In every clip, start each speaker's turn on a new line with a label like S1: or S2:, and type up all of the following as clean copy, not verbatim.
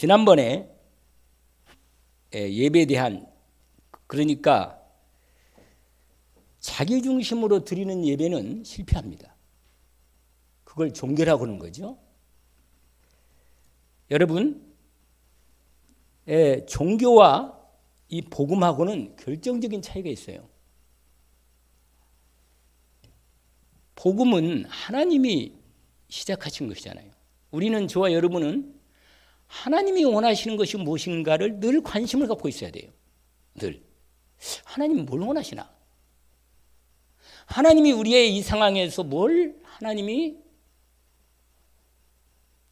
S1: 지난번에 예배에 대한, 그러니까 자기 중심으로 드리는 예배는 실패합니다. 그걸 종교라고 하는 거죠. 여러분, 종교와 이 복음하고는 결정적인 차이가 있어요. 복음은 하나님이 시작하신 것이잖아요. 우리는, 저와 여러분은 하나님이 원하시는 것이 무엇인가를 늘 관심을 갖고 있어야 돼요. 늘. 하나님이 뭘 원하시나? 하나님이 우리의 이 상황에서 뭘 하나님이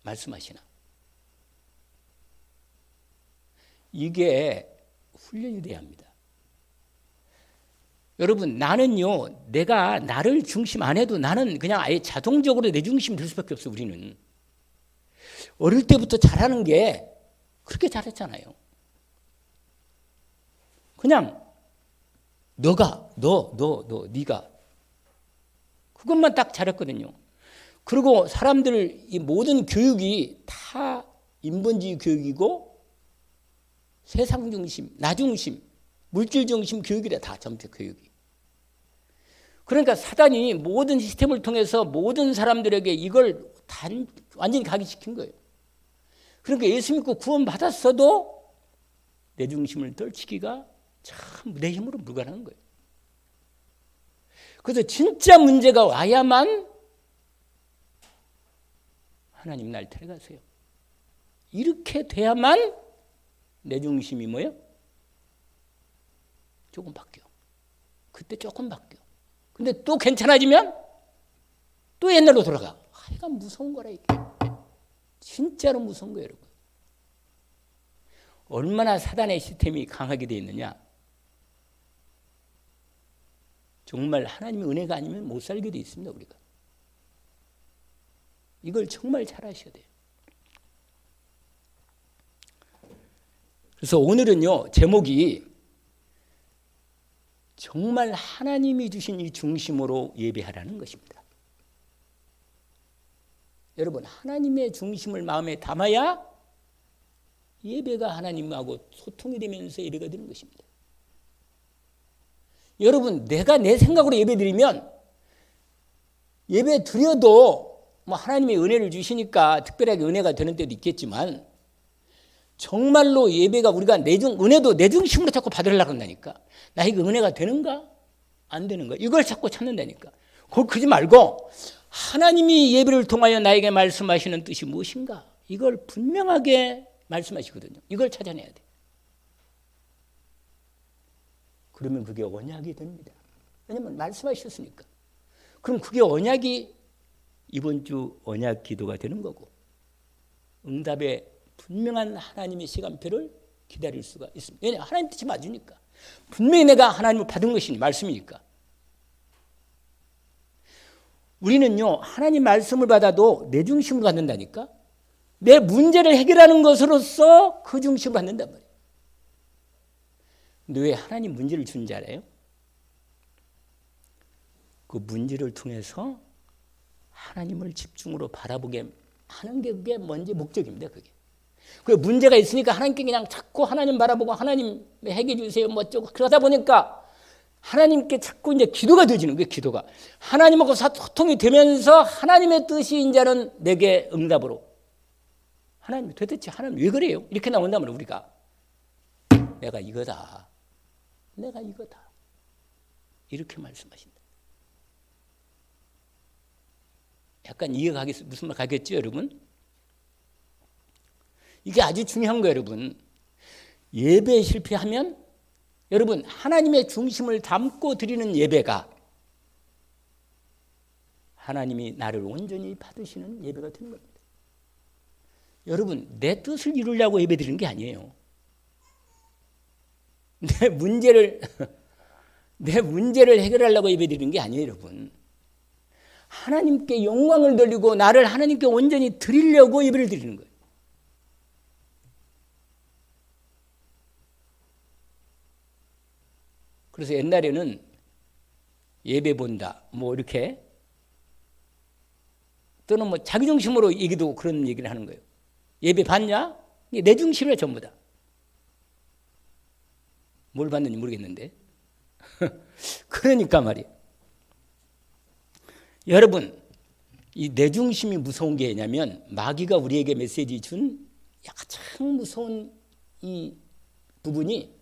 S1: 말씀하시나? 이게 훈련이 돼야 합니다. 여러분, 나는요, 내가 나를 중심 안 해도 나는 그냥 아예 자동적으로 내 중심이 될 수밖에 없어. 우리는 어릴 때부터 잘하는 게 그렇게 잘했잖아요. 그냥 네가 그것만 딱 잘했거든요. 그리고 사람들 이 모든 교육이 다 인본주의 교육이고 세상 중심, 나 중심, 물질 중심 교육이래. 다 전체 교육이. 그러니까 사단이 모든 시스템을 통해서 모든 사람들에게 이걸 완전히 각인시킨 거예요. 그러니까 예수 믿고 구원 받았어도 내 중심을 떨치기가 참 내 힘으로 불가능한 거예요. 그래서 진짜 문제가 와야만 하나님 날 데려가세요. 이렇게 돼야만 내 중심이 뭐예요? 조금 바뀌어. 그때 조금 바뀌어. 근데 또 괜찮아지면 또 옛날로 돌아가. 이건 무서운 거라 이게. 진짜로 무서운 거예요, 여러분. 얼마나 사단의 시스템이 강하게 되어 있느냐. 정말 하나님의 은혜가 아니면 못 살게 되어 있습니다, 우리가. 이걸 정말 잘 아셔야 돼요. 그래서 오늘은요, 제목이 정말 하나님이 주신 이 중심으로 예배하라는 것입니다. 여러분, 하나님의 중심을 마음에 담아야 예배가 하나님하고 소통이 되면서 예배가 되는 것입니다. 여러분, 내가 내 생각으로 예배 드리면 예배 드려도 뭐 하나님의 은혜를 주시니까 특별하게 은혜가 되는 때도 있겠지만 정말로 예배가 우리가 은혜도 내 중심으로 자꾸 받으려고 한다니까. 나 이거 은혜가 되는가? 안 되는가? 이걸 자꾸 찾는다니까. 그러지 말고 하나님이 예배를 통하여 나에게 말씀하시는 뜻이 무엇인가? 이걸 분명하게 말씀하시거든요. 이걸 찾아내야 돼. 그러면 그게 언약이 됩니다. 왜냐하면 말씀하셨으니까. 그럼 그게 언약이 이번 주 언약 기도가 되는 거고 응답의 분명한 하나님의 시간표를 기다릴 수가 있습니다. 왜냐하면 하나님 뜻이 맞으니까. 분명히 내가 하나님을 받은 것이니 말씀이니까. 우리는요, 하나님 말씀을 받아도 내 중심으로 받는다니까. 내 문제를 해결하는 것으로서 그 중심으로 받는단 말이에요. 근데 왜 하나님 문제를 주는지 알아요? 그 문제를 통해서 하나님을 집중으로 바라보게 하는 게 그게 먼저 목적입니다. 그게. 그 문제가 있으니까 하나님께 그냥 자꾸 하나님 바라보고 하나님 해결해 주세요 뭐 어쩌고 그러다 보니까 하나님께 자꾸 이제 기도가 되어지는 거예요. 기도가 하나님하고 소통이 되면서 하나님의 뜻이 이제는 내게 응답으로 하나님 도대체 하나님 왜 그래요? 이렇게 나온다면 우리가 내가 이거다. 이렇게 말씀하신다. 약간 이해가 무슨 말 가겠죠, 여러분? 이게 아주 중요한 거예요, 여러분. 예배에 실패하면 여러분 하나님의 중심을 담고 드리는 예배가 하나님이 나를 온전히 받으시는 예배가 되는 겁니다. 여러분 내 뜻을 이루려고 예배 드리는 게 아니에요. 내 문제를 해결하려고 예배 드리는 게 아니에요, 여러분. 하나님께 영광을 돌리고 나를 하나님께 온전히 드리려고 예배를 드리는 거예요. 그래서 옛날에는 예배 본다, 뭐 이렇게 또는 뭐 자기 중심으로 얘기도 그런 얘기를 하는 거예요. 예배 봤냐? 내 중심이라 전부 다. 뭘 받는지 모르겠는데. 그러니까 말이에요. 여러분, 이 내 중심이 무서운 게 뭐냐면 마귀가 우리에게 메시지 준 가장 무서운 이 부분이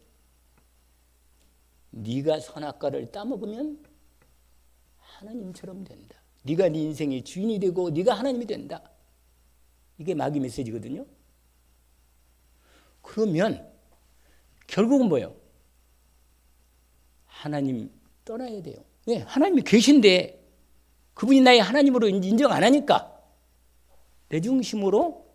S1: 네가 선악과를 따먹으면 하나님처럼 된다. 네가 네 인생의 주인이 되고 네가 하나님이 된다. 이게 마귀 메시지거든요. 그러면 결국은 뭐예요? 하나님 떠나야 돼요. 왜? 하나님이 계신데 그분이 나의 하나님으로 인정 안 하니까 내 중심으로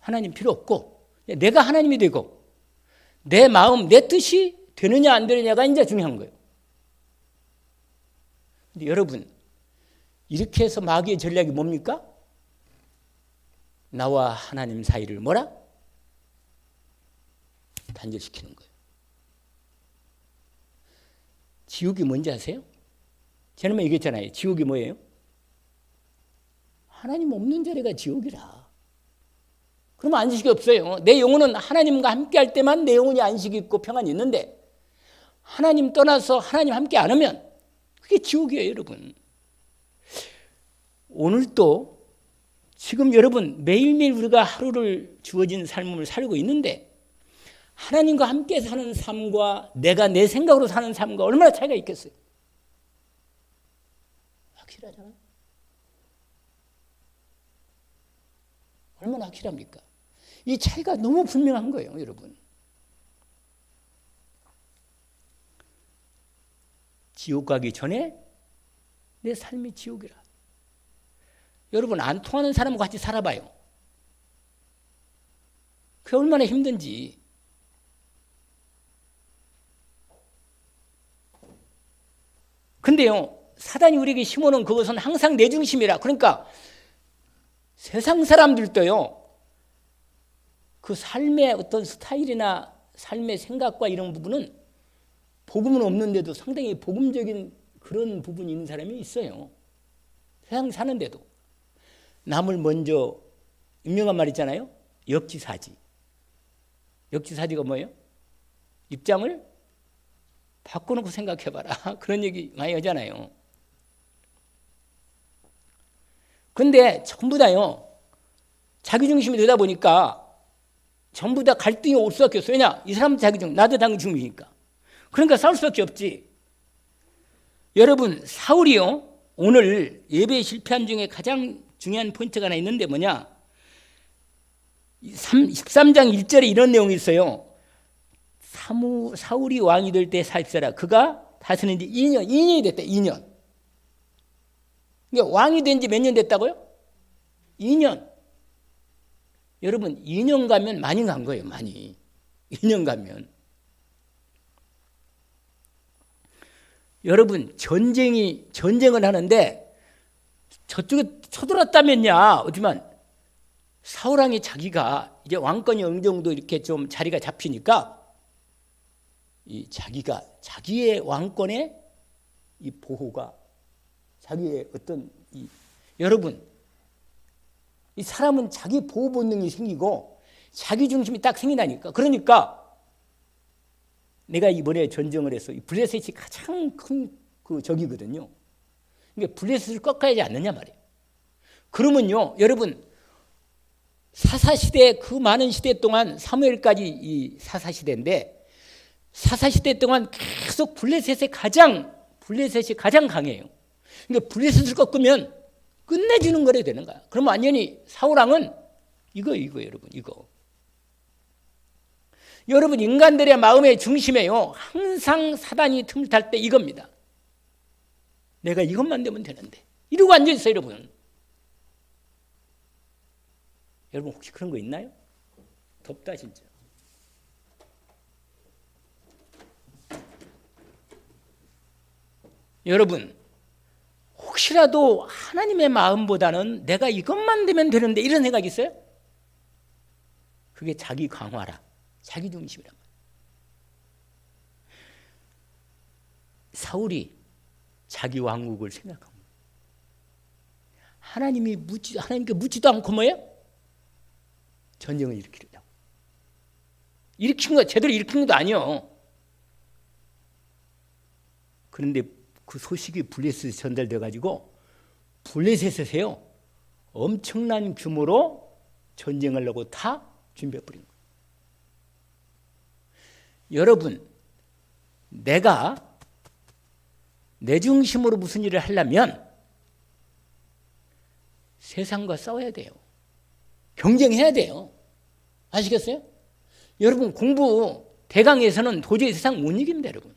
S1: 하나님 필요 없고 내가 하나님이 되고 내 마음, 내 뜻이 되느냐 안 되느냐가 이제 중요한 거예요. 근데 여러분, 이렇게 해서 마귀의 전략이 뭡니까? 나와 하나님 사이를 뭐라? 단절시키는 거예요. 지옥이 뭔지 아세요? 지난번에 얘기했잖아요. 지옥이 뭐예요? 하나님 없는 자리가 지옥이라. 그러면 안식이 없어요. 내 영혼은 하나님과 함께 할 때만 내 영혼이 안식이 있고 평안이 있는데 하나님 떠나서 하나님 함께 안 하면 그게 지옥이에요, 여러분. 오늘도 지금 여러분 매일매일 우리가 하루를 주어진 삶을 살고 있는데 하나님과 함께 사는 삶과 내가 내 생각으로 사는 삶과 얼마나 차이가 있겠어요? 확실하잖아요. 얼마나 확실합니까? 이 차이가 너무 분명한 거예요, 여러분. 지옥 가기 전에 내 삶이 지옥이라. 여러분, 안 통하는 사람과 같이 살아봐요. 그게 얼마나 힘든지. 근데요, 사단이 우리에게 심어놓은 그것은 항상 내 중심이라. 그러니까 세상 사람들도요, 그 삶의 어떤 스타일이나 삶의 생각과 이런 부분은 복음은 없는데도 상당히 복음적인 그런 부분이 있는 사람이 있어요. 세상 사는데도. 남을 먼저, 유명한 말 있잖아요. 역지사지. 역지사지가 뭐예요? 입장을 바꿔놓고 생각해봐라. 그런 얘기 많이 하잖아요. 근데 전부 다요, 자기중심이 되다 보니까 전부 다 갈등이 올 수밖에 없어요. 왜냐? 이 사람은 자기중심, 나도 자기중심이니까. 그러니까 싸울 수밖에 없지. 여러분, 사울이요, 오늘 예배에 실패한 중에 가장 중요한 포인트가 하나 있는데 뭐냐? 13장 1절에 이런 내용이 있어요. 사울이 왕이 될 때 40세라. 그가 다스린 지 2년이 됐대. 2년. 그러니까 왕이 된 지 몇 년 됐다고요? 2년. 여러분, 2년 가면 많이 간 거예요. 많이. 2년 가면. 여러분, 전쟁을 하는데 저쪽에 쳐들었다면야 어디만 사울왕이 자기가 이제 왕권이 어느 정도 이렇게 좀 자리가 잡히니까 이 자기가 자기의 왕권의 이 보호가 자기의 어떤 여러분, 이 사람은 자기 보호 본능이 생기고 자기 중심이 딱 생긴다니까. 그러니까 내가 이번에 전쟁을 해서 이 블레셋이 가장 큰 그 적이거든요. 그러니까 블레셋을 꺾어야지 않느냐 말이에요. 그러면요, 여러분, 사사시대, 그 많은 시대 동안 사무엘까지 이 사사시대인데 사사시대 동안 계속 블레셋이 가장 강해요. 그러니까 블레셋을 꺾으면 끝내주는 거래 되는 거야. 그럼 완전히 사울왕은 이거 여러분, 이거. 여러분, 인간들의 마음의 중심에요, 항상 사단이 틈을 탈 때 이겁니다. 내가 이것만 되면 되는데 이러고 앉아있어요, 여러분. 여러분, 혹시 그런 거 있나요? 덥다 진짜. 여러분, 혹시라도 하나님의 마음보다는 내가 이것만 되면 되는데 이런 생각이 있어요? 그게 자기 강화라, 자기 중심이란 말이에요. 사울이 자기 왕국을 생각합니다. 하나님께 묻지도 않고 뭐예요? 전쟁을 일으키려고. 일으킨 거 제대로 일으킨 것도 아니요. 그런데 그 소식이 블레셋에 전달돼 가지고 블레셋에서요 엄청난 규모로 전쟁하려고 다 준비해버린 거예요. 여러분, 내가 내 중심으로 무슨 일을 하려면 세상과 싸워야 돼요. 경쟁해야 돼요. 아시겠어요? 여러분, 공부 대강에서는 도저히 세상 못 이깁니다, 여러분.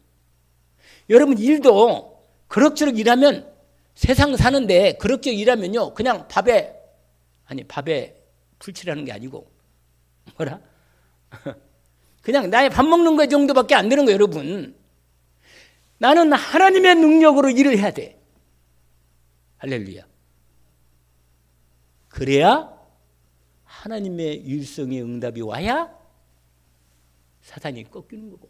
S1: 여러분, 일도 그럭저럭 일하면 세상 사는데 그럭저럭 일하면요 그냥 밥에 풀칠하는 게 아니고 뭐라? 그냥 나의 밥 먹는 거 정도밖에 안 되는 거예요, 여러분. 나는 하나님의 능력으로 일을 해야 돼. 할렐루야. 그래야 하나님의 유일성의 응답이 와야 사단이 꺾이는 거고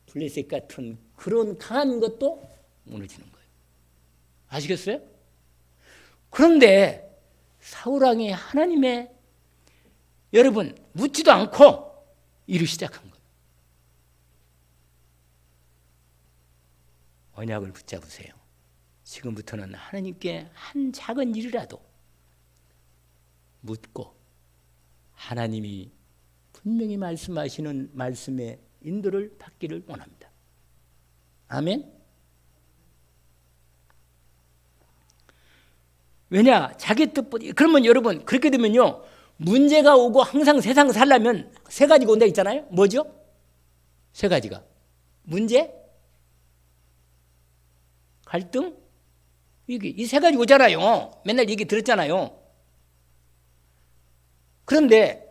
S1: 블레셋 같은 그런 강한 것도 무너지는 거예요. 아시겠어요? 그런데 사울왕이 하나님의 여러분 묻지도 않고 일을 시작한 거예요. 언약을 붙잡으세요. 지금부터는 하나님께 한 작은 일이라도 묻고 하나님이 분명히 말씀하시는 말씀의 인도를 받기를 원합니다. 아멘. 왜냐? 자기 뜻보다. 그러면 여러분 그렇게 되면요 문제가 오고 항상 세상 살려면 세 가지가 온다 있잖아요. 뭐죠? 세 가지가. 문제, 갈등, 위기. 이 세 가지 오잖아요. 맨날 얘기 들었잖아요. 그런데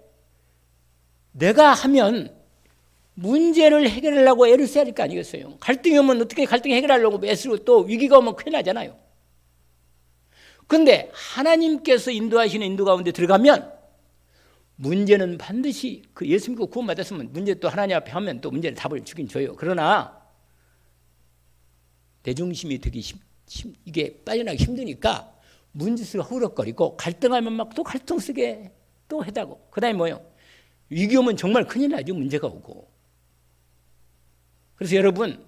S1: 내가 하면 문제를 해결하려고 애를 써야 될 거 아니겠어요? 갈등이 오면 어떻게 갈등 해결하려고 애쓰고 또 위기가 오면 큰일 나잖아요. 그런데 하나님께서 인도하시는 인도 가운데 들어가면 문제는 반드시 그 예수 믿고 구원받았으면 문제 또 하나님 앞에 하면 또 문제를 답을 주긴 줘요. 그러나 내 중심이 되기 이게 빠져나가기 힘드니까 문제수가 후럭거리고 갈등하면 막 또 갈등 쓰게 또 해다고. 그 다음에 뭐예요? 위기 오면 정말 큰일 나죠. 문제가 오고. 그래서 여러분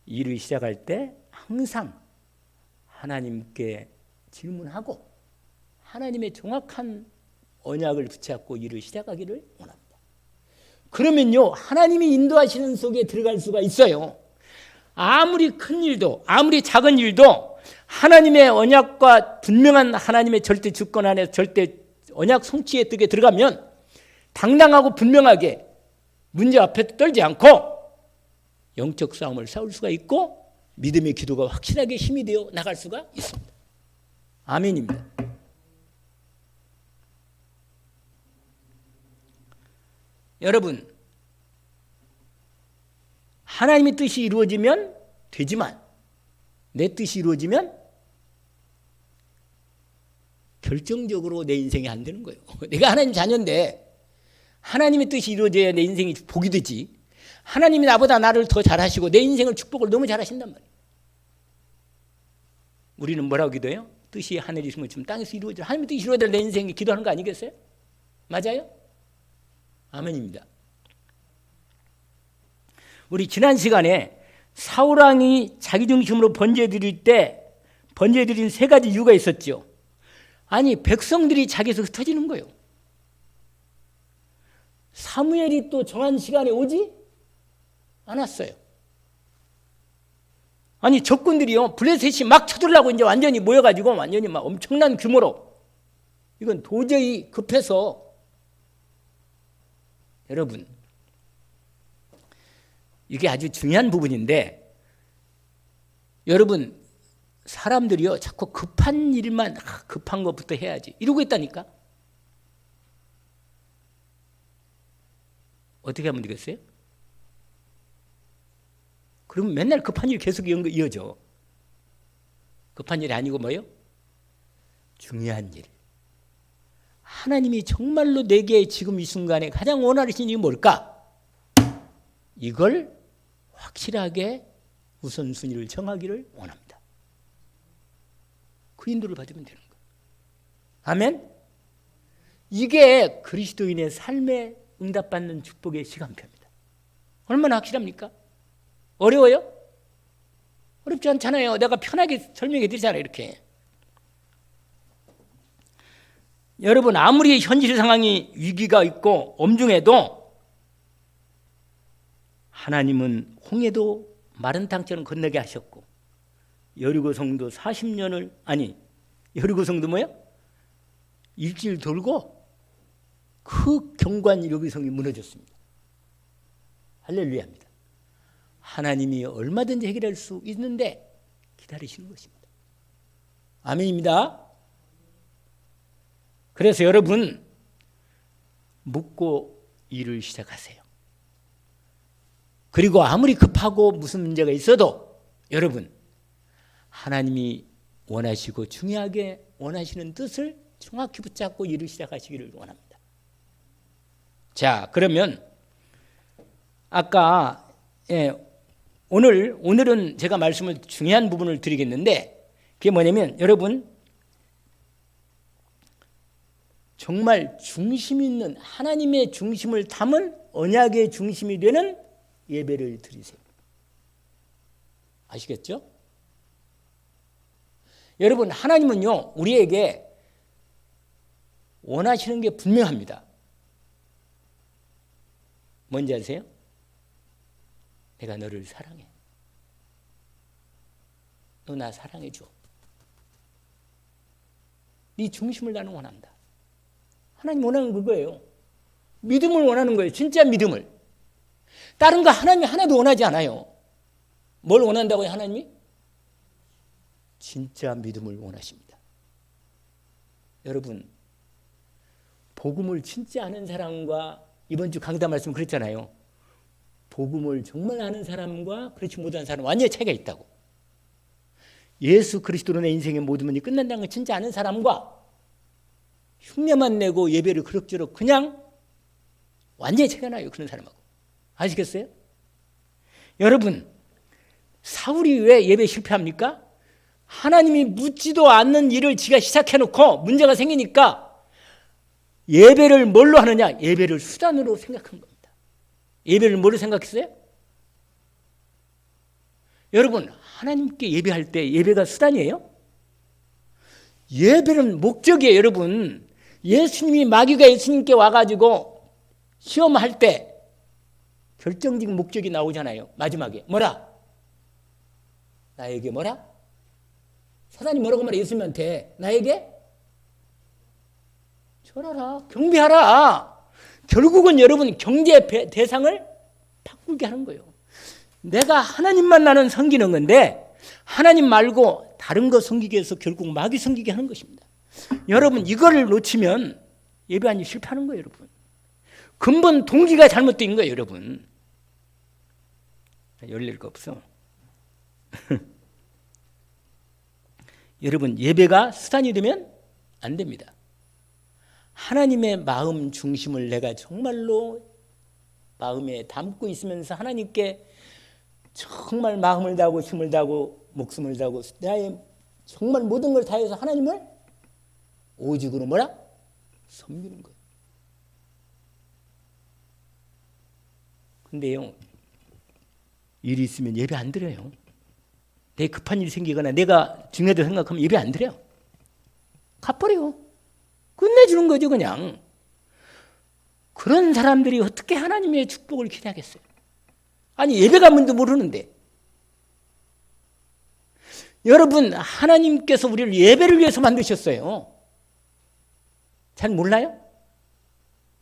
S1: 일을 시작할 때 항상 하나님께 질문하고 하나님의 정확한 언약을 붙잡고 일을 시작하기를 원합니다. 그러면요 하나님이 인도하시는 속에 들어갈 수가 있어요. 아무리 큰 일도 아무리 작은 일도 하나님의 언약과 분명한 하나님의 절대 주권 안에 절대 언약 성취의 뜻에 들어가면 당당하고 분명하게 문제 앞에 떨지 않고 영적 싸움을 싸울 수가 있고 믿음의 기도가 확실하게 힘이 되어 나갈 수가 있습니다. 아멘입니다. 여러분 하나님의 뜻이 이루어지면 되지만 내 뜻이 이루어지면 결정적으로 내 인생이 안 되는 거예요. 내가 하나님 자녀인데 하나님의 뜻이 이루어져야 내 인생이 복이 되지. 하나님이 나보다 나를 더 잘하시고 내 인생을 축복을 너무 잘하신단 말이에요. 우리는 뭐라고 기도해요? 뜻이 하늘에 있으면 지금 땅에서 이루어져. 하나님의 뜻이 이루어져야 내 인생이 기도하는 거 아니겠어요? 맞아요? 아멘입니다. 우리 지난 시간에 사울왕이 자기 중심으로 번제드릴 때 번제드린 세 가지 이유가 있었죠. 아니 백성들이 자기에서 흩어지는 거예요. 사무엘이 또 정한 시간에 오지 않았어요. 아니 적군들이요 블레셋이 막 쳐들라고 이제 완전히 모여가지고 완전히 막 엄청난 규모로 이건 도저히 급해서 여러분 이게 아주 중요한 부분인데 여러분 사람들이요 자꾸 급한 일만 급한 것부터 해야지 이러고 있다니까. 어떻게 하면 되겠어요? 그러면 맨날 급한 일 계속 이어져. 급한 일이 아니고 뭐예요? 중요한 일. 하나님이 정말로 내게 지금 이 순간에 가장 원하시는 일이 뭘까? 이걸 확실하게 우선순위를 정하기를 원합니다. 그 인도를 받으면 되는 거예요. 아멘? 이게 그리스도인의 삶에 응답받는 축복의 시간표입니다. 얼마나 확실합니까? 어려워요? 어렵지 않잖아요. 내가 편하게 설명해 드리잖아요. 이렇게. 여러분, 아무리 현실 상황이 위기가 있고 엄중해도 하나님은 홍해도 마른 땅처럼 건너게 하셨고, 여리고 성도 40년을 여리고 성도 뭐예요? 일주일 돌고 그 견고한 여리고 성이 무너졌습니다. 할렐루야입니다. 하나님이 얼마든지 해결할 수 있는데 기다리시는 것입니다. 아멘입니다. 그래서 여러분, 묻고 일을 시작하세요. 그리고 아무리 급하고 무슨 문제가 있어도 여러분, 하나님이 원하시고 중요하게 원하시는 뜻을 정확히 붙잡고 일을 시작하시기를 원합니다. 자, 그러면 아까 오늘은 제가 말씀을 중요한 부분을 드리겠는데, 그게 뭐냐면 여러분, 정말 중심 있는 하나님의 중심을 담은 언약의 중심이 되는 예배를 드리세요. 아시겠죠? 여러분, 하나님은요, 우리에게 원하시는 게 분명합니다. 뭔지 아세요? 내가 너를 사랑해. 너 나 사랑해줘. 네 중심을 나는 원한다. 하나님 원하는 그거예요. 믿음을 원하는 거예요. 진짜 믿음을. 다른 거 하나님이 하나도 원하지 않아요. 뭘 원한다고요, 하나님이? 진짜 믿음을 원하십니다. 여러분, 복음을 진짜 아는 사람과, 이번 주 강단 말씀 그랬잖아요. 복음을 정말 아는 사람과 그렇지 못한 사람 완전히 차이가 있다고. 예수 그리스도로 내 인생의 모든 문이 끝난다는 걸 진짜 아는 사람과 흉내만 내고 예배를 그럭저럭 그냥 완전히 차이가 나요. 그런 사람하고. 아시겠어요? 여러분, 사울이 왜 예배 실패합니까? 하나님이 묻지도 않는 일을 지가 시작해놓고 문제가 생기니까 예배를 뭘로 하느냐? 예배를 수단으로 생각한 겁니다. 예배를 뭐로 생각했어요? 여러분, 하나님께 예배할 때 예배가 수단이에요? 예배는 목적이에요. 여러분, 예수님이 마귀가 예수님께 와가지고 시험할 때 결정적인 목적이 나오잖아요. 마지막에 뭐라? 나에게 뭐라? 사단이 뭐라고 말해? 예수님한테 나에게 절하라, 경배하라. 결국은 여러분 경제 대상을 바꾸게 하는 거예요. 내가 하나님만 나는 섬기는 건데 하나님 말고 다른 거 섬기게 해서 결국 마귀 섬기게 하는 것입니다. 여러분, 이거를 놓치면 예배하니 실패하는 거예요. 여러분, 근본 동기가 잘못된 거예요. 여러분, 열릴 거 없어. 여러분, 예배가 수단이 되면 안 됩니다. 하나님의 마음 중심을 내가 정말로 마음에 담고 있으면서 하나님께 정말 마음을 다하고 힘을 다하고 목숨을 다하고 나의 정말 모든 걸 다해서 하나님을 오직으로 뭐라? 섬기는 거예요. 근데요, 일이 있으면 예배 안 드려요. 내 급한 일이 생기거나 내가 중요하다고 생각하면 예배 안 드려요. 갚버려요. 끝내주는 거죠, 그냥. 그런 사람들이 어떻게 하나님의 축복을 기대하겠어요? 아니, 예배 가문도 모르는데. 여러분, 하나님께서 우리를 예배를 위해서 만드셨어요. 잘 몰라요?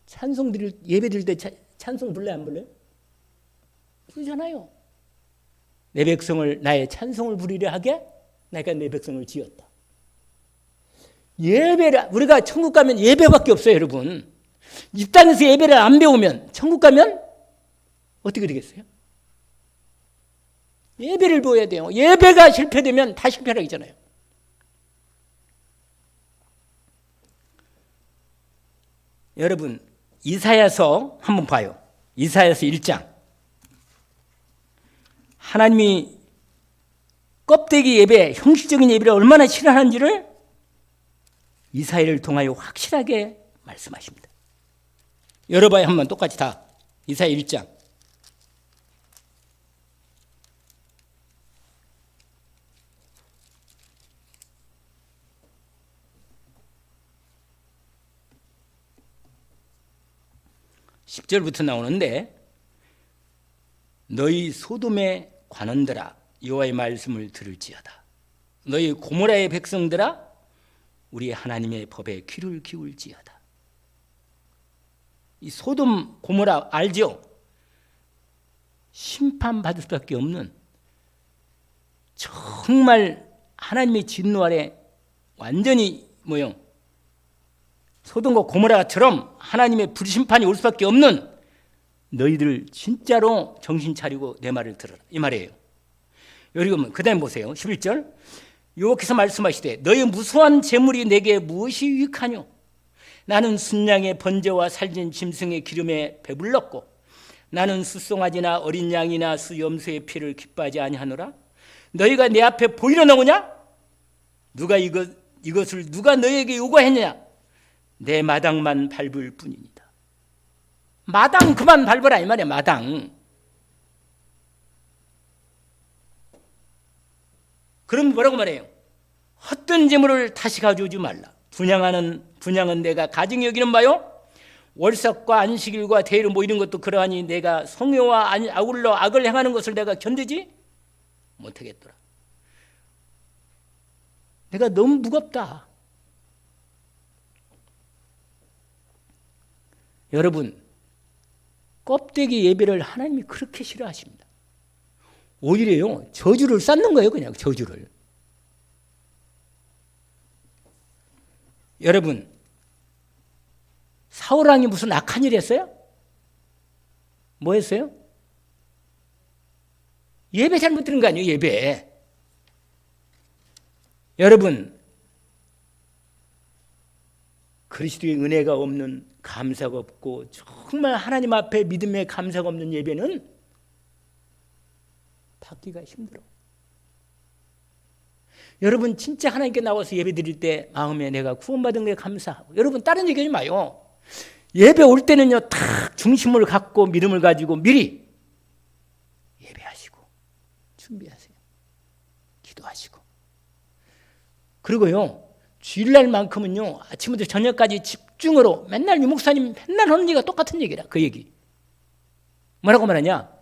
S1: 찬송 드릴, 예배 드릴 때 찬송 불러요, 안 불러요? 부르잖아요. 내 백성을 나의 찬송을 부리려 하게 내가 내 백성을 지었다. 예배를, 우리가 천국 가면 예배밖에 없어요, 여러분. 이 땅에서 예배를 안 배우면 천국 가면 어떻게 되겠어요? 예배를 배워야 돼요. 예배가 실패되면 다 실패하잖아요. 여러분, 이사야서 한번 봐요. 이사야서 1장. 하나님이 껍데기 예배, 형식적인 예배를 얼마나 싫어하는지를 이사야를 통하여 확실하게 말씀하십니다. 열어봐야 한번 똑같이 다. 이사야 1장. (10절부터) 나오는데 너희 소돔의 관원들아 여호와의 말씀을 들을지어다. 너희 고모라의 백성들아 우리 하나님의 법에 귀를 기울지어다. 이 소돔 고모라 알죠? 심판받을 수밖에 없는 정말 하나님의 진노 아래 완전히 소돔과 고모라처럼 하나님의 불심판이 올 수밖에 없는 너희들 진짜로 정신 차리고 내 말을 들어라 이 말이에요. 여러분 그 다음에 보세요. 11절 여호와께서 말씀하시되 너희 무수한 재물이 내게 무엇이 유익하뇨? 나는 순양의 번제와 살진 짐승의 기름에 배불렀고 나는 수송아지나 어린 양이나 수염소의 피를 기뻐하지 아니하노라. 너희가 내 앞에 보이러 나오냐? 누가 이것을 누가 너희에게 요구했느냐? 내 마당만 밟을 뿐이니다. 마당 그만 밟으라 이 말이야. 마당. 그럼 뭐라고 말해요? 헛된 재물을 다시 가져오지 말라. 분양은 내가 가증히 여기는 바요. 월삭과 안식일과 대일 이런 것도 그러하니 내가 성회와 아울러 악을 행하는 것을 내가 견디지 못하겠더라. 내가 너무 무겁다. 여러분 껍데기 예배를 하나님이 그렇게 싫어하십니다. 오히려요 저주를 쌓는 거예요. 그냥 저주를. 여러분 사울왕이 무슨 악한 일 했어요? 뭐 했어요? 예배 잘못 드린 거 아니에요? 예배. 여러분 그리스도의 은혜가 없는 감사가 없고 정말 하나님 앞에 믿음의 감사가 없는 예배는 받기가 힘들어. 여러분 진짜 하나님께 나와서 예배 드릴 때 마음에 내가 구원받은 게 감사하고 여러분 다른 얘기하지 마요. 예배 올 때는요 탁 중심을 갖고 믿음을 가지고 미리 예배하시고 준비하세요. 기도하시고 그리고요 주일날만큼은요 아침부터 저녁까지 집중으로 맨날 유목사님 맨날 하는 얘기가 똑같은 얘기라. 그 얘기 뭐라고 말하냐?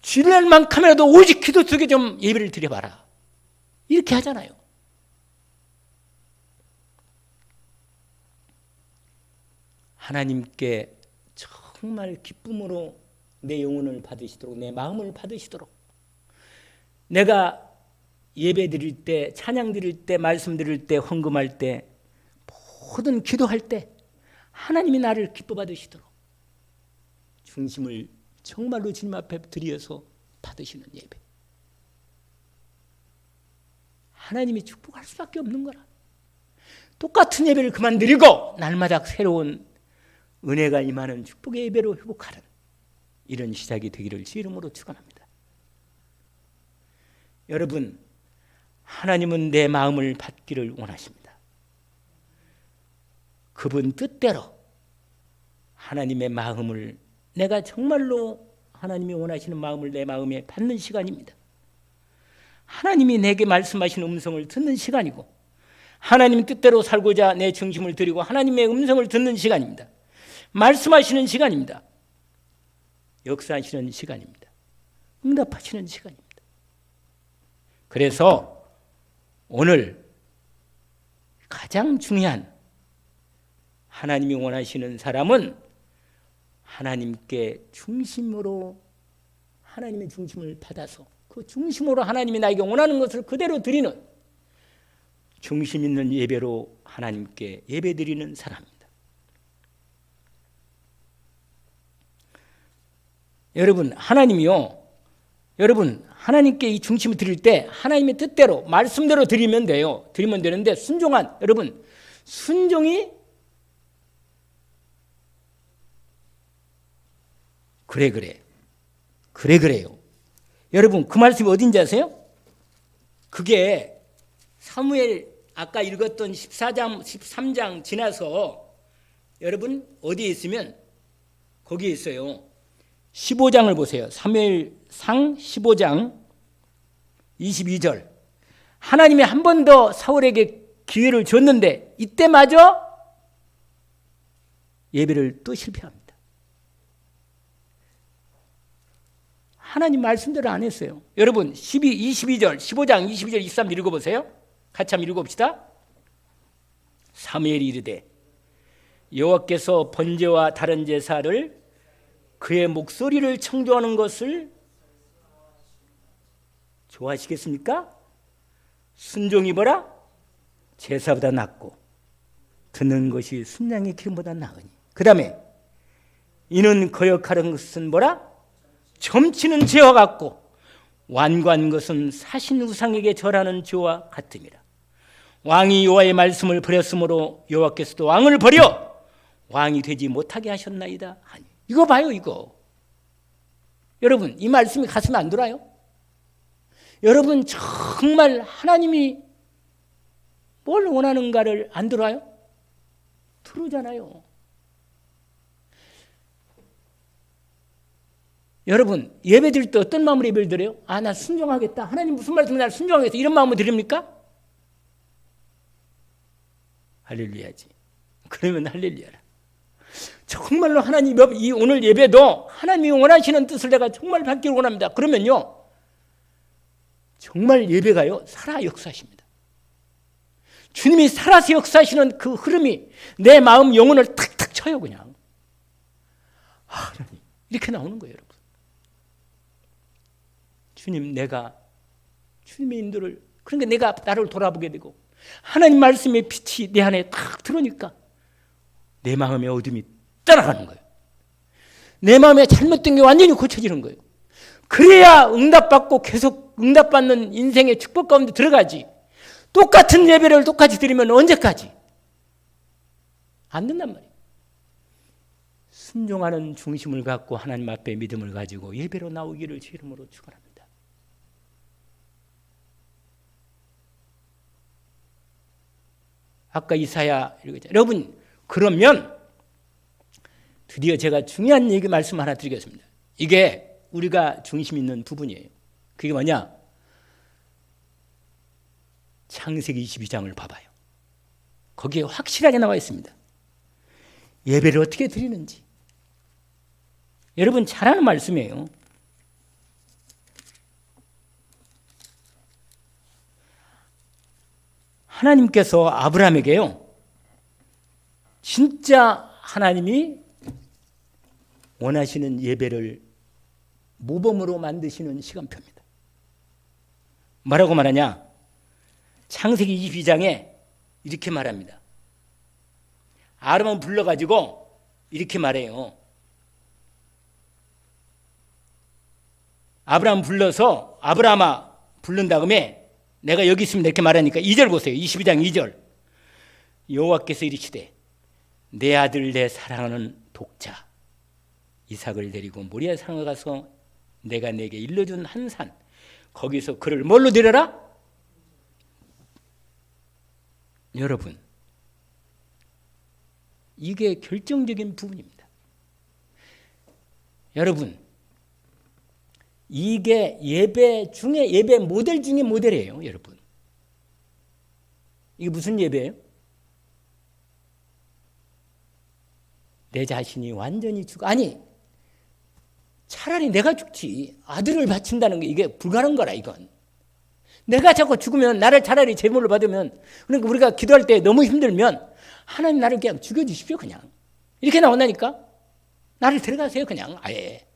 S1: 주일날만큼이라도 오직 기도 속에 좀 예배를 드려봐라 이렇게 하잖아요. 하나님께 정말 기쁨으로 내 영혼을 받으시도록 내 마음을 받으시도록 내가 예배 드릴 때 찬양 드릴 때 말씀 드릴 때 헌금할 때 모든 기도할 때 하나님이 나를 기뻐 받으시도록 중심을 정말로 주님 앞에 드려서 받으시는 예배. 하나님이 축복할 수밖에 없는 거라. 똑같은 예배를 그만 드리고 날마다 새로운 은혜가 임하는 축복의 예배로 회복하는 이런 시작이 되기를 주 이름으로 축원합니다. 여러분 하나님은 내 마음을 받기를 원하십니다. 그분 뜻대로 하나님의 마음을 내가 정말로 하나님이 원하시는 마음을 내 마음에 받는 시간입니다. 하나님이 내게 말씀하시는 음성을 듣는 시간이고 하나님 뜻대로 살고자 내 중심을 드리고 하나님의 음성을 듣는 시간입니다. 말씀하시는 시간입니다. 역사하시는 시간입니다. 응답하시는 시간입니다. 그래서 오늘 가장 중요한 하나님이 원하시는 사람은 하나님께 중심으로 하나님의 중심을 받아서 그 중심으로 하나님이 나에게 원하는 것을 그대로 드리는 중심 있는 예배로 하나님께 예배드리는 사람입니다. 여러분 하나님이요 여러분 하나님께 이 중심을 드릴 때 하나님의 뜻대로 말씀대로 드리면 돼요. 드리면 되는데 순종한 여러분 순종이 그래요. 여러분 그 말씀이 어딘지 아세요? 그게 사무엘 아까 읽었던 14장 13장 지나서 여러분 어디에 있으면 거기에 있어요. 15장을 보세요. 사무엘상 15장 22절. 하나님이 한 번 더 사울에게 기회를 줬는데 이때마저 예배를 또 실패합니다. 하나님 말씀대로 안 했어요. 여러분 22절 15장 22절 23절 읽어보세요. 같이 한번 읽어봅시다. 사무엘이 이르되 여호와께서 번제와 다른 제사를 그의 목소리를 청조하는 것을 좋아하시겠습니까? 순종이 뭐라? 제사보다 낫고 듣는 것이 순양의 기름보다 나으니. 그 다음에 이는 거역하는 것은 뭐라? 점치는 죄와 같고 완고한 것은 사신 우상에게 절하는 죄와 같음이라. 왕이 여호와의 말씀을 버렸으므로 여호와께서도 왕을 버려 왕이 되지 못하게 하셨나이다 하니. 이거 봐요, 이거. 여러분 이 말씀이 가슴에 안 들어요? 여러분 정말 하나님이 뭘 원하는가를 안 들어요? 들어오잖아요. 여러분 예배 드릴 때 어떤 마음으로 예배를 드려요? 아, 나 순종하겠다. 하나님 무슨 말씀을 날 순종하겠다. 이런 마음으로 드립니까? 할렐루야지. 그러면 할렐루야라. 정말로 하나님 이 오늘 예배도 하나님이 원하시는 뜻을 내가 정말 받기를 원합니다. 그러면요 정말 예배가요 살아 역사하십니다. 주님이 살아서 역사하시는 그 흐름이 내 마음 영혼을 탁탁 쳐요. 그냥 하나님 이렇게 나오는 거예요. 여러분 주님, 내가 주님의 인도를, 그러니까 내가 나를 돌아보게 되고 하나님 말씀의 빛이 내 안에 탁 들어오니까 내 마음의 어둠이 떠나가는 거예요. 내 마음에 잘못된 게 완전히 고쳐지는 거예요. 그래야 응답받고 계속 응답받는 인생의 축복 가운데 들어가지. 똑같은 예배를 똑같이 드리면 언제까지? 안 된단 말이에요. 순종하는 중심을 갖고 하나님 앞에 믿음을 가지고 예배로 나오기를 주 이름으로 축원합니다. 아까 이사야 읽었잖아요. 여러분 그러면 드디어 제가 중요한 얘기 말씀 하나 드리겠습니다. 이게 우리가 중심 있는 부분이에요. 그게 뭐냐? 창세기 22장을 봐봐요. 거기에 확실하게 나와 있습니다. 예배를 어떻게 드리는지. 여러분 잘 아는 말씀이에요. 하나님께서 아브라함에게요 진짜 하나님이 원하시는 예배를 모범으로 만드시는 시간표입니다. 뭐라고 말하냐? 창세기 22장에 이렇게 말합니다. 아브라함을 불러가지고 이렇게 말해요. 아브라함 불러서 아브라함아 부른 다음에 내가 여기 있습니다 이렇게 말하니까 2절 보세요. 22장 2절. 여호와께서 이르시되 내 아들 내 사랑하는 독자 이삭을 데리고 모리아 산에 가서 내가 내게 일러준 한 산 거기서 그를 뭘로 데려라? 여러분 이게 결정적인 부분입니다. 여러분 이게 예배 중에 예배 모델 중에 모델이에요. 여러분 이게 무슨 예배예요? 내 자신이 완전히 죽어. 아니 차라리 내가 죽지. 아들을 바친다는 게 이게 불가능한 거라. 이건 내가 자꾸 죽으면 나를 차라리 제물로 받으면, 그러니까 우리가 기도할 때 너무 힘들면 하나님 나를 그냥 죽여주십시오. 그냥 이렇게 나온다니까. 나를 데려가세요. 그냥 아예.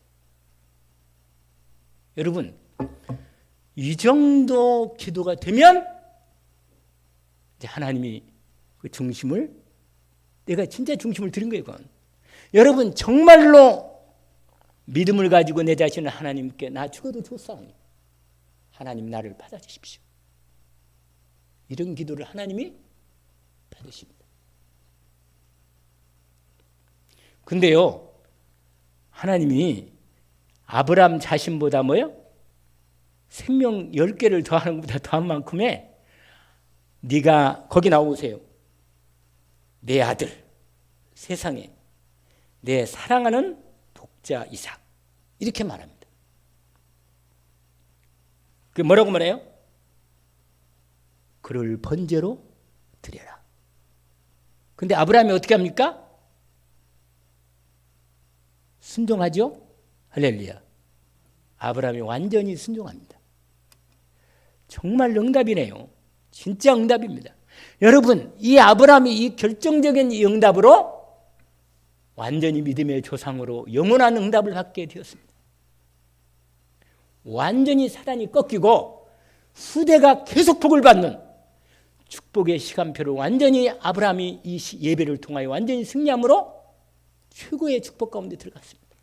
S1: 여러분 이 정도 기도가 되면 이제 하나님이 그 중심을, 내가 진짜 중심을 드린 거예요. 그건. 여러분 정말로 믿음을 가지고 내 자신을 하나님께 나 죽어도 좋사오니 하나님 나를 받아주십시오. 이런 기도를 하나님이 받으십니다. 근데요 하나님이 아브라함 자신보다 뭐요? 생명 10개를 더하는 것보다 더한 만큼에 네가 거기 나오세요. 내 아들 세상에 내 사랑하는 독자 이삭. 이렇게 말합니다. 그 뭐라고 말해요? 그를 번제로 드려라. 근데 아브라함이 어떻게 합니까? 순종하죠? 할렐루야. 아브라함이 완전히 순종합니다. 정말 응답이네요. 진짜 응답입니다. 여러분, 이 아브라함이 이 결정적인 이 응답으로 완전히 믿음의 조상으로 영원한 응답을 받게 되었습니다. 완전히 사단이 꺾이고 후대가 계속 복을 받는 축복의 시간표를 완전히 아브라함이 이 예배를 통하여 완전히 승리함으로 최고의 축복 가운데 들어갔습니다.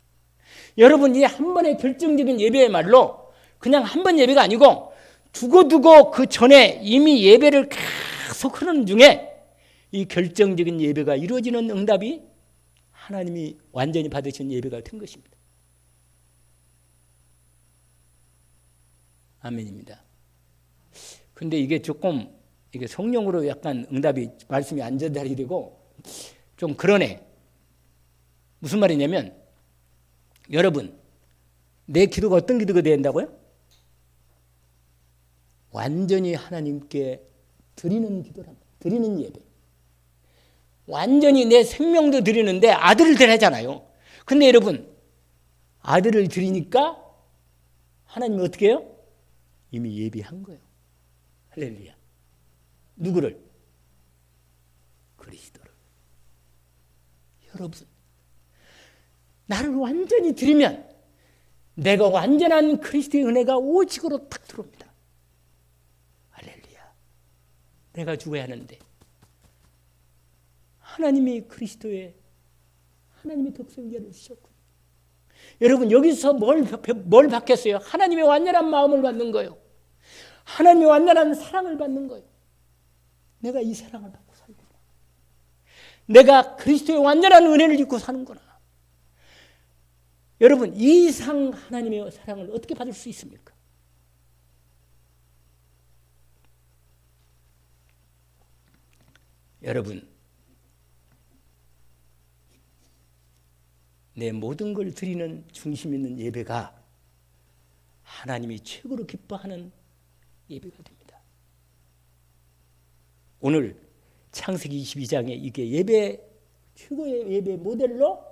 S1: 여러분, 이 한 번의 결정적인 예배야말로 그냥 한 번 예배가 아니고 두고두고 그 전에 이미 예배를 계속 하는 중에 이 결정적인 예배가 이루어지는 응답이 하나님이 완전히 받으신 예배가 된 것입니다. 아멘입니다. 근데 이게 조금 이게 성령으로 약간 응답이 말씀이 안 전달이 되고 좀 그러네. 무슨 말이냐면 여러분, 내 기도가 어떤 기도가 돼야 된다고요? 완전히 하나님께 드리는 기도랍니다. 드리는 예배. 완전히 내 생명도 드리는데 아들을 드리잖아요. 근데 여러분, 아들을 드리니까 하나님이 어떻게 해요? 이미 예비한 거예요. 할렐루야. 누구를? 그리스도를. 여러분, 나를 완전히 드리면 내가 완전한 그리스도의 은혜가 오직으로 탁 들어옵니다. 할렐루야. 내가 죽어야 하는데 하나님이 그리스도의 하나님의 독생자를 주셨고, 여러분 여기서 뭘 받겠어요? 하나님의 완전한 마음을 받는 거예요. 하나님의 완전한 사랑을 받는 거예요. 내가 이 사랑을 받고 살구나. 내가 그리스도의 완전한 은혜를 입고 사는구나. 여러분, 이 이상 하나님의 사랑을 어떻게 받을 수 있습니까? 여러분, 내 모든 걸 드리는 중심 있는 예배가 하나님이 최고로 기뻐하는 예배가 됩니다. 오늘 창세기 22장에 이게 예배, 최고의 예배 모델로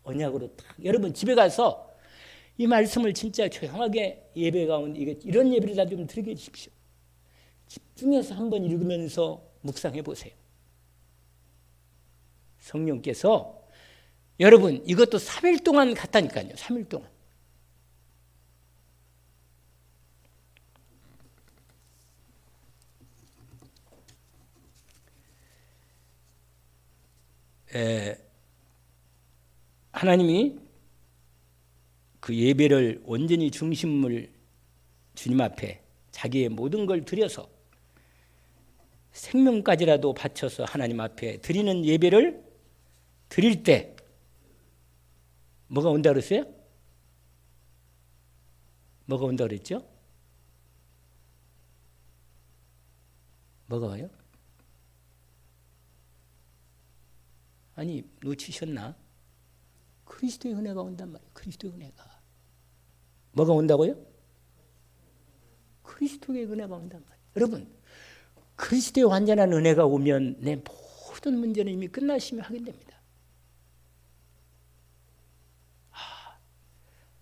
S1: 언약으로 딱, 여러분 집에 가서 이 말씀을 진짜 조용하게 예배 가운데 이런 예배를 다 좀 드리게 해주십시오. 집중해서 한번 읽으면서 묵상해 보세요. 성령께서 여러분 이것도 3일 동안 갔다니까요. 3일 동안. 하나님이 그 예배를 온전히 중심을 주님 앞에 자기의 모든 걸 드려서 생명까지라도 바쳐서 하나님 앞에 드리는 예배를 드릴 때 뭐가 온다 그랬어요? 뭐가 온다 그랬죠? 뭐가 와요? 아니 놓치셨나? 그리스도의 은혜가 온단 말이에요. 그리스도의 은혜가. 뭐가 온다고요? 그리스도의 은혜가 온단 말이에요. 여러분, 그리스도의 완전한 은혜가 오면 내 모든 문제는 이미 끝나시며 확인됩니다.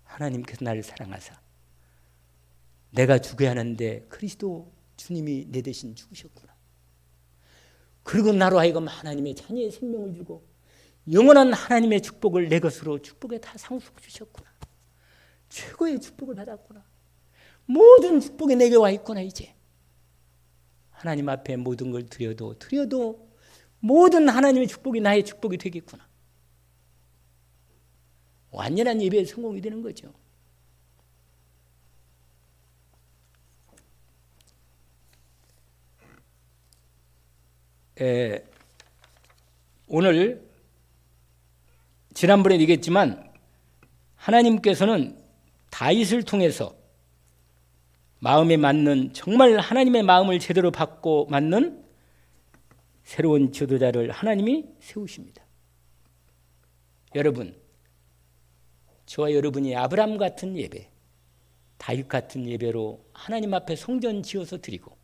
S1: 하나님께서 나를 사랑하사 내가 죽어야 하는데 그리스도 주님이 내 대신 죽으셨구나. 그리고 나로 하여금 하나님의 자녀의 생명을 주고 영원한 하나님의 축복을 내 것으로 축복에 다 상속 주셨구나. 최고의 축복을 받았구나. 모든 축복이 내게 와 있구나. 이제 하나님 앞에 모든 걸 드려도 모든 하나님의 축복이 나의 축복이 되겠구나. 완전한 예배의 성공이 되는 거죠. 오늘 지난번에 얘기했지만 하나님께서는 다윗을 통해서 마음에 맞는 정말 하나님의 마음을 제대로 받고 맞는 새로운 지도자를 하나님이 세우십니다. 여러분, 저와 여러분이 아브라함 같은 예배, 다윗 같은 예배로 하나님 앞에 성전 지어서 드리고,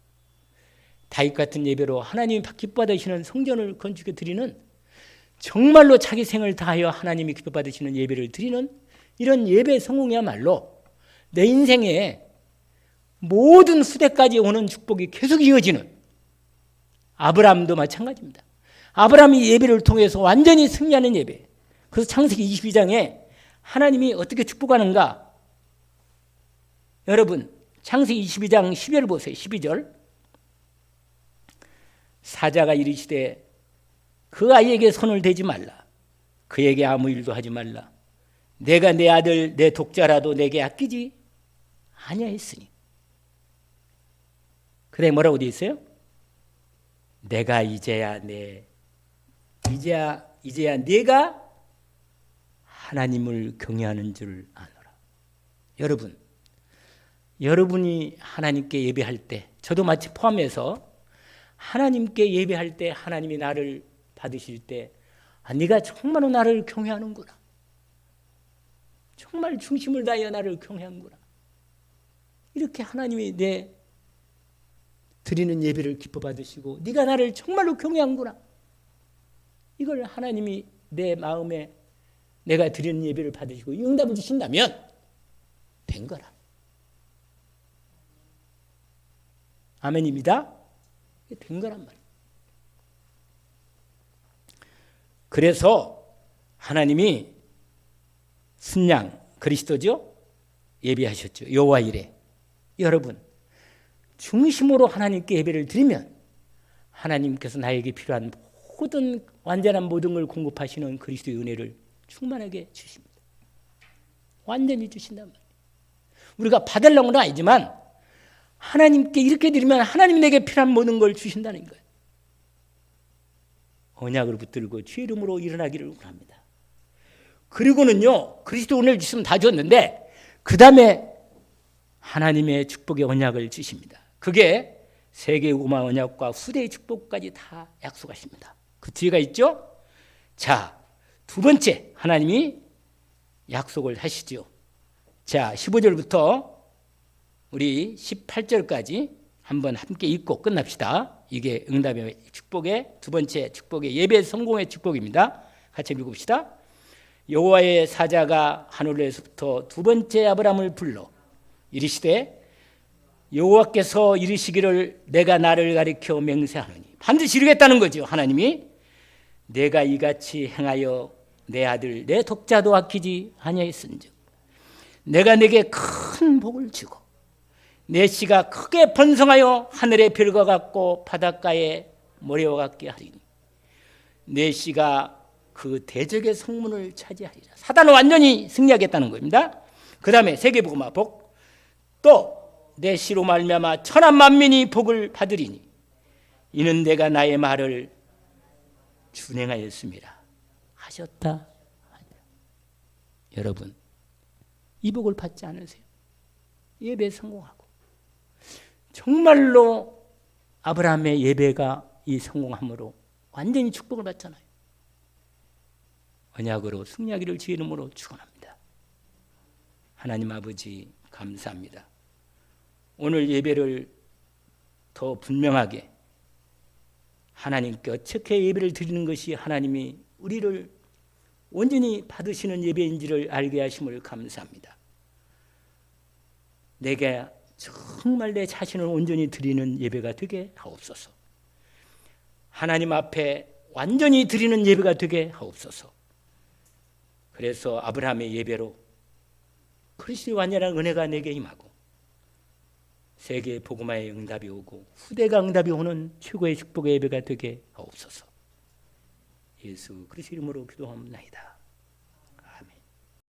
S1: 다윗 같은 예배로 하나님이 기뻐받으시는 성전을 건축해 드리는, 정말로 자기 생을 다하여 하나님이 기뻐받으시는 예배를 드리는 이런 예배 성공이야말로 내 인생에 모든 후대까지 오는 축복이 계속 이어지는, 아브라함도 마찬가지입니다. 아브라함이 예배를 통해서 완전히 승리하는 예배. 그래서 창세기 22장에 하나님이 어떻게 축복하는가? 여러분, 창세기 22장 12절 보세요. 12절. 사자가 이르시되 그 아이에게 손을 대지 말라. 그에게 아무 일도 하지 말라. 내가 내 아들 내 독자라도 내게 아끼지 아니하였으니. 그다음에 뭐라고 되어 있어요? 내가 이제야 내가 하나님을 경외하는 줄 아노라. 여러분, 여러분이 하나님께 예배할 때, 저도 마치 포함해서 하나님께 예배할 때 하나님이 나를 받으실 때, 네가 정말로 나를 경외하는구나. 정말 중심을 다하여 나를 경외하는구나. 이렇게 하나님이 내 드리는 예배를 기뻐 받으시고, 네가 나를 정말로 경외하는구나. 이걸 하나님이 내 마음에 내가 드리는 예배를 받으시고 응답을 주신다면 된 거라. 아멘입니다. 된 거란 말이에요. 그래서 하나님이 순양 그리스도죠, 예배하셨죠. 여호와 이레. 여러분, 중심으로 하나님께 예배를 드리면 하나님께서 나에게 필요한 모든 완전한 모든 걸 공급하시는 그리스도의 은혜를 충만하게 주십니다. 완전히 주신단 말이에요. 우리가 받으려고는 아니지만 하나님께 이렇게 드리면 하나님이 내게 필요한 모든 걸 주신다는 거예요. 언약을 붙들고 주의 이름으로 일어나기를 원합니다. 그리고는요, 그리스도 은혜를 주시면 다 줬는데 그 다음에 하나님의 축복의 언약을 주십니다. 그게 세계의 고마 언약과 후대의 축복까지 다 약속하십니다. 그 뒤가 있죠. 자, 두 번째 하나님이 약속을 하시죠. 자, 15절부터 우리 18절까지 한번 함께 읽고 끝납시다. 이게 응답의 축복의 두 번째 축복의 예배 성공의 축복입니다. 같이 읽읍시다. 여호와의 사자가 하늘에서부터 두 번째 아브라함을 불러 이르시되 여호와께서 이르시기를 내가 나를 가리켜 맹세하노니, 반드시 이루겠다는 거죠. 하나님이 내가 이같이 행하여 내 아들 내 독자도 아끼지 아니하였은즉 내가 내게 큰 복을 주고 내 씨가 크게 번성하여 하늘의 별과 같고 바닷가의 모래와 같게 하리니 내 씨가 그 대적의 성문을 차지하리라. 사단은 완전히 승리하겠다는 겁니다. 그 다음에 세계복음화 복, 또 내 씨로 말미암아 천한 만민이 복을 받으리니 이는 내가 나의 말을 준행하였습니다 하셨다. 여러분, 이 복을 받지 않으세요? 예배 성공하고 정말로 아브라함의 예배가 이 성공함으로 완전히 축복을 받잖아요. 언약으로 승리하기를 주의 이름으로 축원합니다. 하나님 아버지 감사합니다. 오늘 예배를 더 분명하게 하나님께 어떻게 예배를 드리는 것이 하나님이 우리를 온전히 받으시는 예배인지를 알게 하심을 감사합니다. 내게 정말 내 자신을 온전히 드리는 예배가 되게 하옵소서. 하나님 앞에 완전히 드리는 예배가 되게 하옵소서. 그래서 아브라함의 예배로 그리스도의 완전한 은혜가 내게 임하고 세계 복음화의 응답이 오고 후대가 응답이 오는 최고의 축복의 예배가 되게 하옵소서. 예수 그리스도 이름으로 기도합니다.